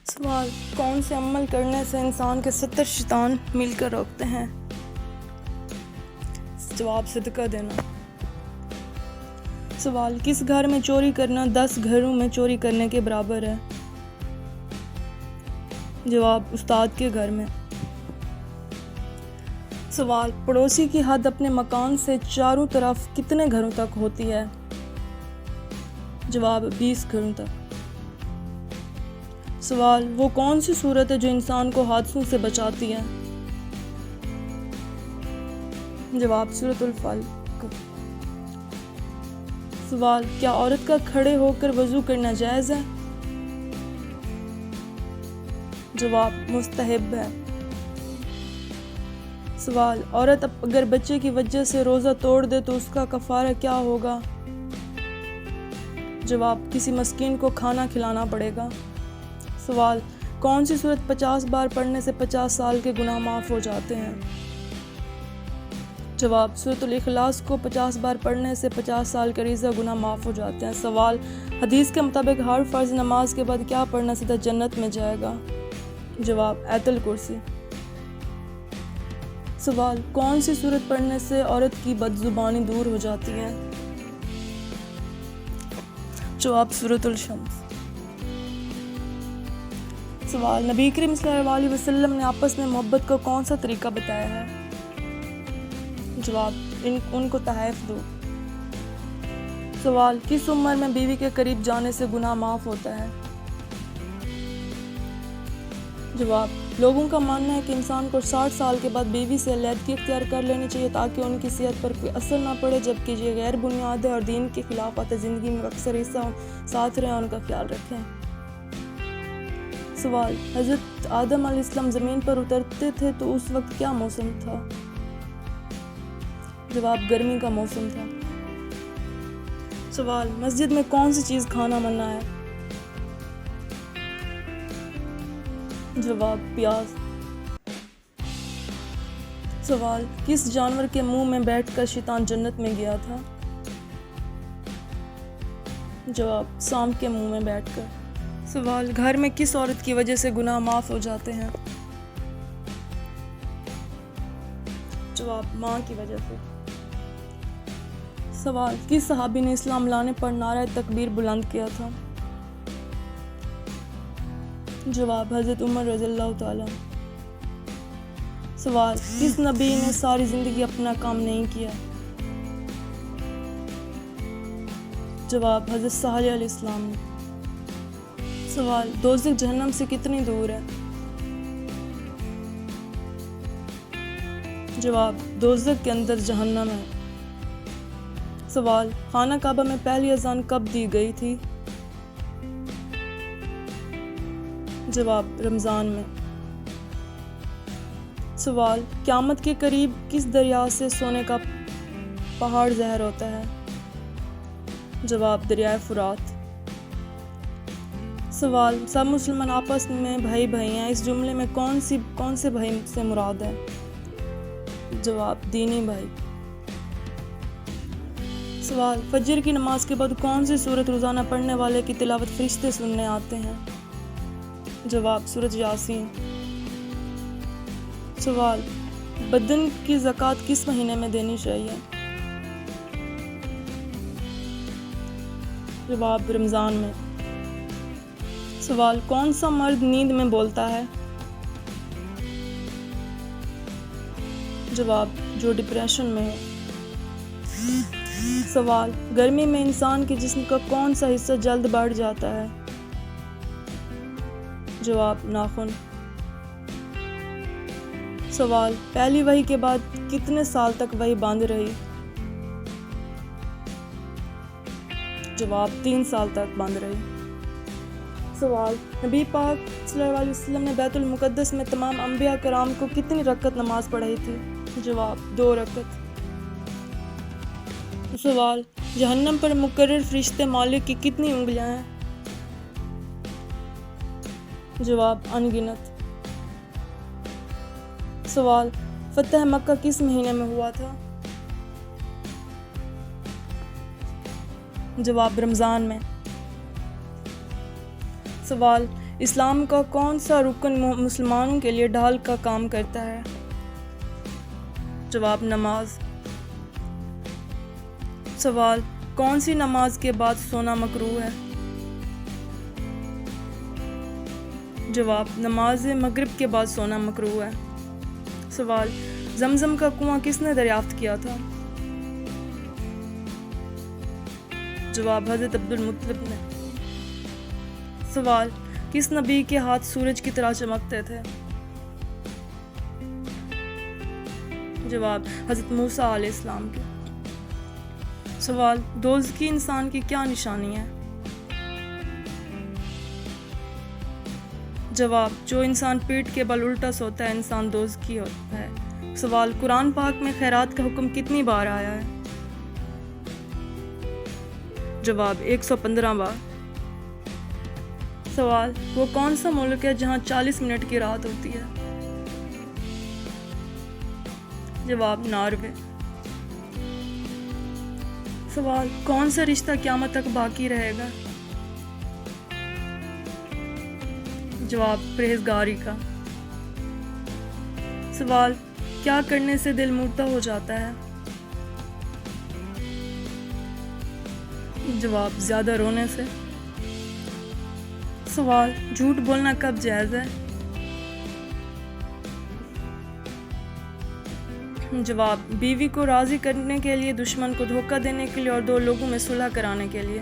سوال: کون سے عمل کرنے سے انسان کے 70 شیطان مل کر روکتے ہیں؟ جواب: صدقہ دینا۔ سوال: کس گھر میں چوری کرنا 10 گھروں میں چوری کرنے کے برابر ہے؟ جواب: استاد کے گھر میں۔ سوال: پڑوسی کی حد اپنے مکان سے چاروں طرف کتنے گھروں تک ہوتی ہے؟ جواب: 20 گھروں تک۔ سوال: وہ کون سی صورت ہے جو انسان کو حادثوں سے بچاتی ہے؟ جواب: سورۃ الفلق۔ سوال: کیا عورت کا کھڑے ہو کر وضو کرنا جائز ہے؟ جواب: مستحب ہے۔ سوال: عورت اگر بچے کی وجہ سے روزہ توڑ دے تو اس کا کفارہ کیا ہوگا؟ جواب: کسی مسکین کو کھانا کھلانا پڑے گا۔ سوال: کون سی سورت 50 بار پڑھنے سے 50 سال کے گناہ معاف ہو جاتے ہیں؟ جواب: سورۃ الاخلاص کو 50 بار پڑھنے سے 50 سال کے ریزہ گناہ معاف ہو جاتے ہیں۔ سوال: حدیث کے مطابق ہر فرض نماز کے بعد کیا پڑھنا سیدھا جنت میں جائے گا؟ جواب: آیت الکرسی۔ سوال: کون سی سورت پڑھنے سے عورت کی بد زبانی دور ہو جاتی ہے؟ جواب: سورۃ الشمس۔ سوال: نبی کریم صلی اللہ علیہ وسلم نے آپس میں محبت کا کون سا طریقہ بتایا ہے؟ جواب: ان کو تحائف دو۔ سوال: کس عمر میں بیوی کے قریب جانے سے گناہ معاف ہوتا ہے؟ جواب: لوگوں کا ماننا ہے کہ انسان کو 60 سال کے بعد بیوی سے علیحدگی اختیار کر لینی چاہیے تاکہ ان کی صحت پر کوئی اثر نہ پڑے، جبکہ یہ غیر بنیاد ہے اور دین کے خلاف آتے۔ زندگی میں اکثر حصہ ساتھ رہیں اور ان کا خیال رکھیں۔ سوال: حضرت آدم علیہ السلام زمین پر اترتے تھے تو اس وقت کیا موسم تھا؟ جواب: گرمی کا موسم تھا۔ سوال: مسجد میں کون سی چیز کھانا منع ہے؟ جواب: پیاز۔ سوال: کس جانور کے منہ میں بیٹھ کر شیطان جنت میں گیا تھا؟ جواب: سانپ کے منہ میں بیٹھ کر۔ سوال: گھر میں کس عورت کی وجہ سے گناہ معاف ہو جاتے ہیں؟ جواب: ماں کی وجہ سے۔ سوال: کس صحابی نے اسلام لانے پر نعرہ تکبیر بلند کیا تھا؟ جواب: حضرت عمر رضی اللہ تعالیٰ۔ سوال: کس نبی نے ساری زندگی اپنا کام نہیں کیا؟ جواب: حضرت صالح علیہ السلام نے۔ سوال: دوزخ جہنم سے کتنی دور ہے؟ جواب: دوزخ کے اندر جہنم ہے۔ سوال: خانہ کعبہ میں پہلی اذان کب دی گئی تھی؟ جواب: رمضان میں۔ سوال: قیامت کے قریب کس دریا سے سونے کا پہاڑ ظاہر ہوتا ہے؟ جواب: دریائے فرات۔ سوال: سب مسلمان آپس میں بھائی بھائی ہیں، اس جملے میں کون سے بھائی سے مراد ہے؟ جواب: دینی بھائی۔ سوال: فجر کی نماز کے بعد کون سی سورت روزانہ پڑھنے والے کی تلاوت فرشتے سننے آتے ہیں؟ جواب: سورۃ یاسین۔ سوال: بدن کی زکوٰۃ کس مہینے میں دینی چاہیے؟ جواب: رمضان میں۔ سوال: کون سا مرد نیند میں بولتا ہے؟ جواب: جو ڈپریشن میں ہو۔ سوال: گرمی میں انسان کے جسم کا کون سا حصہ جلد بڑھ جاتا ہے؟ جواب: ناخن۔ سوال: پہلی وحی کے بعد کتنے سال تک وحی بند رہی؟ جواب: 3 سال تک بند رہی۔ سوال: نبی پاک صلی اللہ علیہ وسلم نے بیت المقدس میں تمام انبیاء کرام کو کتنی رکعت نماز پڑھائی تھی؟ جواب: 2 رکعت۔ سوال: جہنم پر مقرر فرشتے مالک کی کتنی انگلیاں ہیں؟ جواب: ان گنت۔ سوال: فتح مکہ کس مہینے میں ہوا تھا؟ جواب: رمضان میں۔ سوال: اسلام کا کون سا رکن مسلمانوں کے لیے ڈھال کا کام کرتا ہے؟ جواب نماز۔ سوال، کون سی نماز کے بعد سونا مکروہ ہے؟ جواب، نماز مغرب کے بعد سونا مکروہ ہے۔ سوال، زمزم کا کنواں کس نے دریافت کیا تھا؟ جواب، حضرت عبد المطلب نے۔ سوال، کس نبی کے ہاتھ سورج کی طرح چمکتے تھے؟ جواب، حضرت موسیٰ علیہ السلام کے۔ سوال، دوزخی انسان کی کیا نشانی ہے؟ جواب، جو انسان پیٹ کے بل الٹا سوتا ہے انسان دوزخی ہوتا ہے۔ سوال، قرآن پاک میں خیرات کا حکم کتنی بار آیا ہے؟ جواب، 115 بار۔ سوال، وہ کون سا ملک ہے جہاں 40 منٹ کی رات ہوتی ہے؟ جواب، ناروے۔ سوال، کون سا رشتہ قیامت تک باقی رہے گا؟ جواب، پرہیزگاری کا۔ سوال، کیا کرنے سے دل مردہ ہو جاتا ہے؟ جواب، زیادہ رونے سے۔ سوال، جھوٹ بولنا کب جائز ہے؟ جواب، بیوی کو راضی کرنے کے لیے، دشمن کو دھوکہ دینے کے لیے اور دو لوگوں میں صلح کرانے کے لیے۔